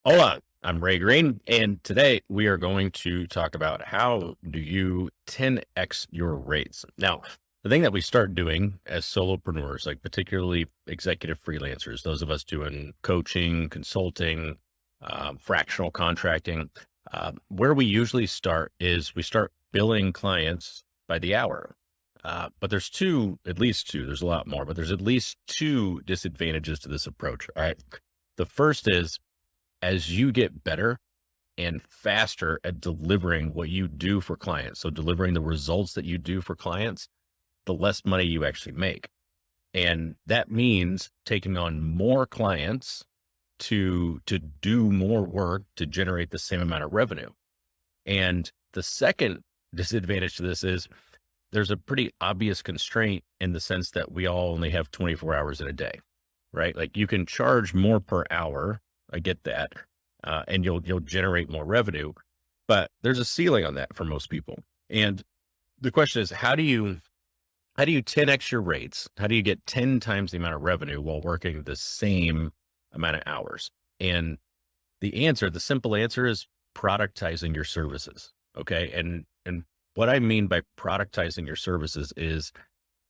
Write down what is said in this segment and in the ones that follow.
Hola, I'm Ray Green, and today we are going to talk about how do you 10x your rates. Now, the thing that we start doing as solopreneurs, like particularly executive freelancers, those of us doing coaching, consulting, fractional contracting, where we usually start is we start billing clients by the hour. But there's at least two, there's a lot more, but there's at least two disadvantages to this approach. All right. The first is as you get better and faster at delivering what you do for clients, so delivering the results that you do for clients, the less money you actually make. And that means taking on more clients to do more work to generate the same amount of revenue. And the second disadvantage to this is there's a pretty obvious constraint in the sense that we all only have 24 hours in a day, right? Like you can charge more per hour. I get that. And you'll generate more revenue, but there's a ceiling on that for most people. And the question is, how do you 10x your rates? How do you get 10 times the amount of revenue while working the same amount of hours? And the simple answer is productizing your services. Okay. And what I mean by productizing your services is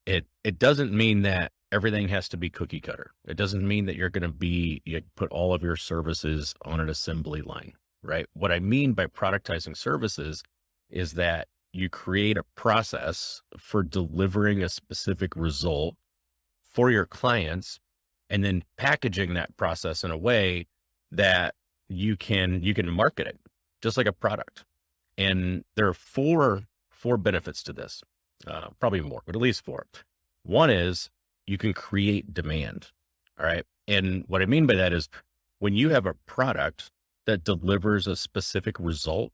it doesn't mean that everything has to be cookie cutter. It doesn't mean that you put all of your services on an assembly line, right? What I mean by productizing services is that you create a process for delivering a specific result for your clients and then packaging that process in a way that you can market it just like a product. And there are four benefits to this, probably more, but at least four. One is you can create demand. All right. And what I mean by that is when you have a product that delivers a specific result,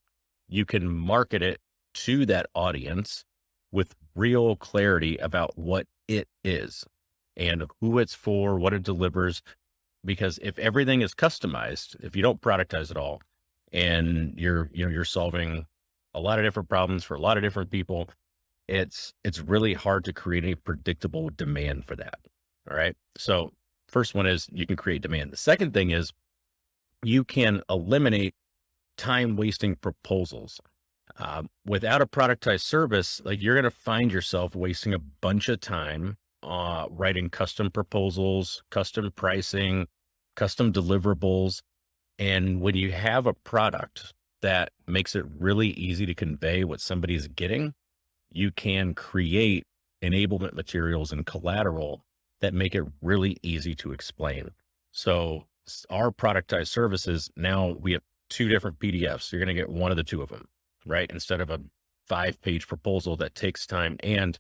you can market it to that audience with real clarity about what it is and who it's for, what it delivers. Because if everything is customized, if you don't productize it all and you're solving a lot of different problems for a lot of different people, it's really hard to create a predictable demand for that. All right. So first one is you can create demand. The second thing is you can eliminate time wasting proposals. Without a productized service, like you're going to find yourself wasting a bunch of time writing custom proposals, custom pricing, custom deliverables. And when you have a product that makes it really easy to convey what somebody's getting, you can create enablement materials and collateral that make it really easy to explain. So our productized services, now we have two different PDFs. You're going to get one of the two of them, right? Instead of a 5-page proposal that takes time. And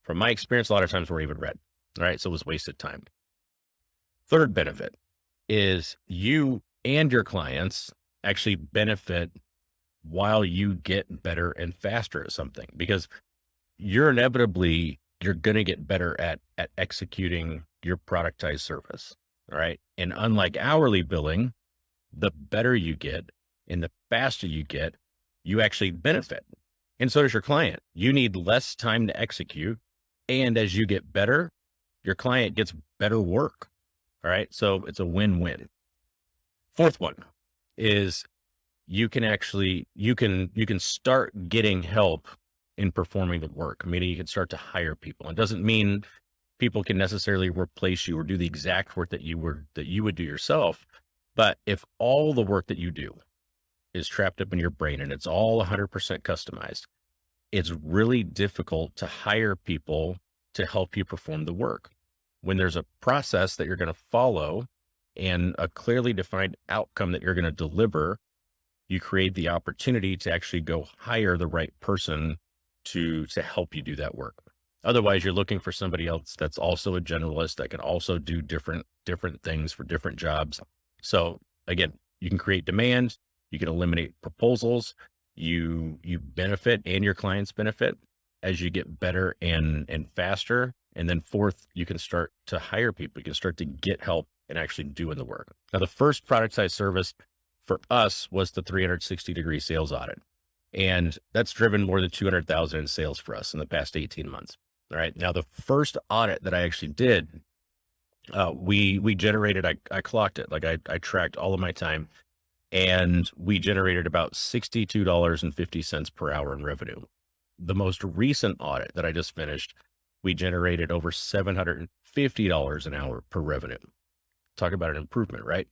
from my experience, a lot of times we're even read, right? So it was wasted time. Third benefit is you and your clients actually benefit while you get better and faster at something, because you're going to get better at executing your productized service. All right. And unlike hourly billing, the better you get and the faster you get, you actually benefit. And so does your client. You need less time to execute. And as you get better, your client gets better work. All right. So it's a win-win. Fourth one is you can start getting help in performing the work, meaning you can start to hire people. It doesn't mean people can necessarily replace you or do the exact work that you would do yourself. But if all the work that you do is trapped up in your brain and it's all 100% customized, it's really difficult to hire people to help you perform the work. When there's a process that you're going to follow and a clearly defined outcome that you're going to deliver, you create the opportunity to actually go hire the right person to help you do that work. Otherwise, you're looking for somebody else that's also a generalist that can also do different things for different jobs. So again, you can create demand, you can eliminate proposals, you benefit and your clients benefit as you get better and faster. And then fourth, you can start to hire people. You can start to get help and actually doing the work. Now, the first productized service for us was the 360-degree sales audit. And that's driven more than 200,000 in sales for us in the past 18 months. All right. Now, the first audit that I actually did, we generated, I clocked it. Like I tracked all of my time. and we generated about $62.50 per hour in revenue. The most recent audit that I just finished, we generated over $750 an hour per revenue. Talk about an improvement, right?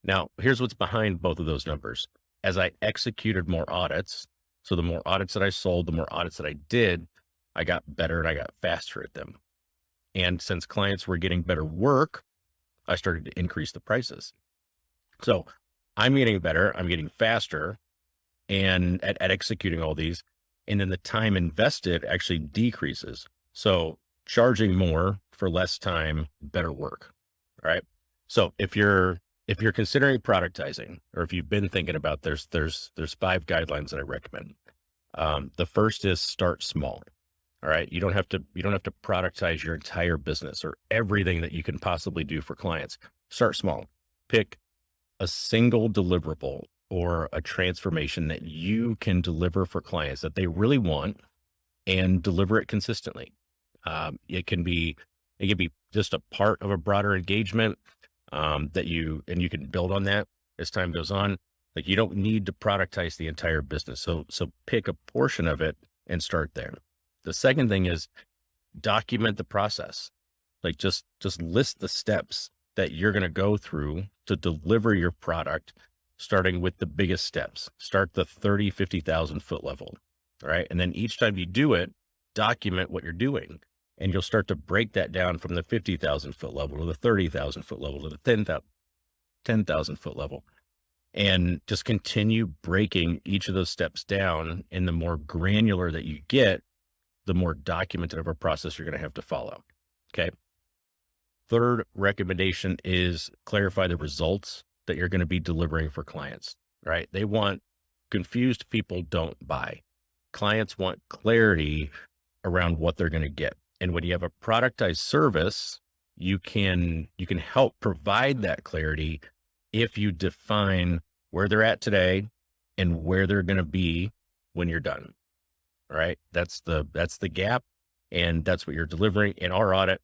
Now, here's what's behind both of those numbers. As I executed more audits, so the more audits that I sold, the more audits that I did, I got better and I got faster at them. And since clients were getting better work, I started to increase the prices. So I'm getting better, I'm getting faster and at executing all these. And then the time invested actually decreases. So charging more for less time, better work. All right. So if you're considering productizing, or if you've been thinking about, there's 5 guidelines that I recommend. The first is start small. All right. You don't have to productize your entire business or everything that you can possibly do for clients. Start small. Pick a single deliverable or a transformation that you can deliver for clients that they really want, and deliver it consistently. It can be just a part of a broader engagement that you can build on that as time goes on. Like, you don't need to productize the entire business. So pick a portion of it and start there. The second thing is document the process. Like, just list the steps that you're going to go through to deliver your product, starting with the biggest steps. Start the 30, 50,000 foot level. All right. And then each time you do it, document what you're doing. And you'll start to break that down from the 50,000 foot level to the 30,000 foot level to the 10,000 foot level. And just continue breaking each of those steps down. And the more granular that you get, the more documented of a process you're going to have to follow. Okay. Third recommendation is clarify the results that you're going to be delivering for clients, right? Confused people don't buy. Clients want clarity around what they're going to get. And when you have a productized service, you can help provide that clarity if you define where they're at today and where they're going to be when you're done. All right. That's the gap. And that's what you're delivering. In our audit,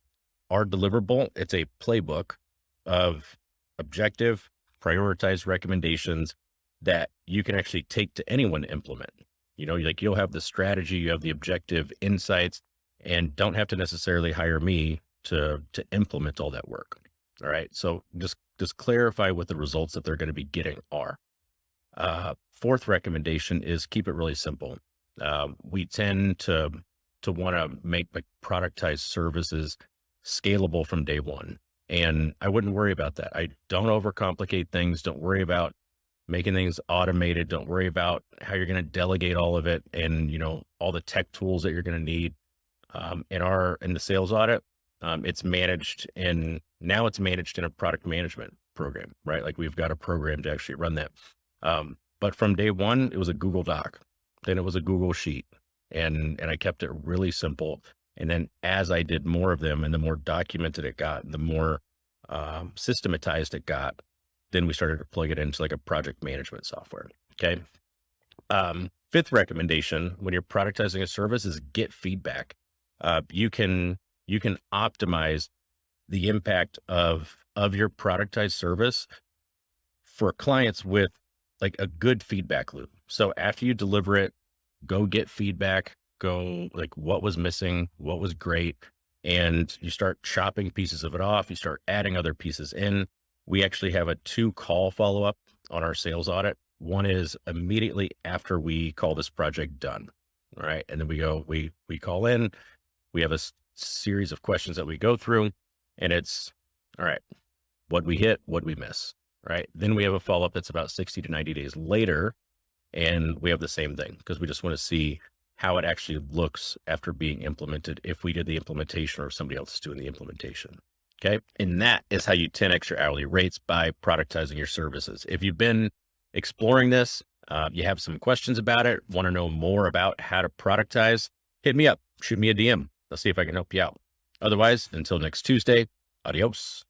our deliverable, it's a playbook of objective, prioritized recommendations that you can actually take to anyone to implement. Like, you'll have the strategy, you have the objective insights, and don't have to necessarily hire me to implement all that work. All right. So just clarify what the results that they're going to be getting are. Fourth recommendation is keep it really simple. We tend to want to make like productized services scalable from day one. And I wouldn't worry about that. I don't overcomplicate things. Don't worry about making things automated. Don't worry about how you're going to delegate all of it and, all the tech tools that you're going to need. In the sales audit, it's managed in a product management program, right? Like, we've got a program to actually run that. But from day one, it was a Google Doc, then it was a Google Sheet, and I kept it really simple. And then as I did more of them and the more documented it got, the more systematized it got, then we started to plug it into like a project management software. Okay. Fifth recommendation, when you're productizing a service, is get feedback. You can optimize the impact of your productized service for clients with like a good feedback loop. So after you deliver it, go get feedback, go like what was missing, what was great. And you start chopping pieces of it off. You start adding other pieces in. We actually have a 2-call follow-up on our sales audit. One is immediately after we call this project done. All right. And then we call in, we have a series of questions that we go through, and it's, all right, what we hit, what we miss. Right. Then we have a follow-up that's about 60 to 90 days later. And we have the same thing because we just want to see how it actually looks after being implemented, if we did the implementation or if somebody else is doing the implementation. Okay. And that is how you 10x your hourly rates, by productizing your services. If you've been exploring this, you have some questions about it, want to know more about how to productize, hit me up, shoot me a DM. Let's see if I can help you out. Otherwise, until next Tuesday, adios.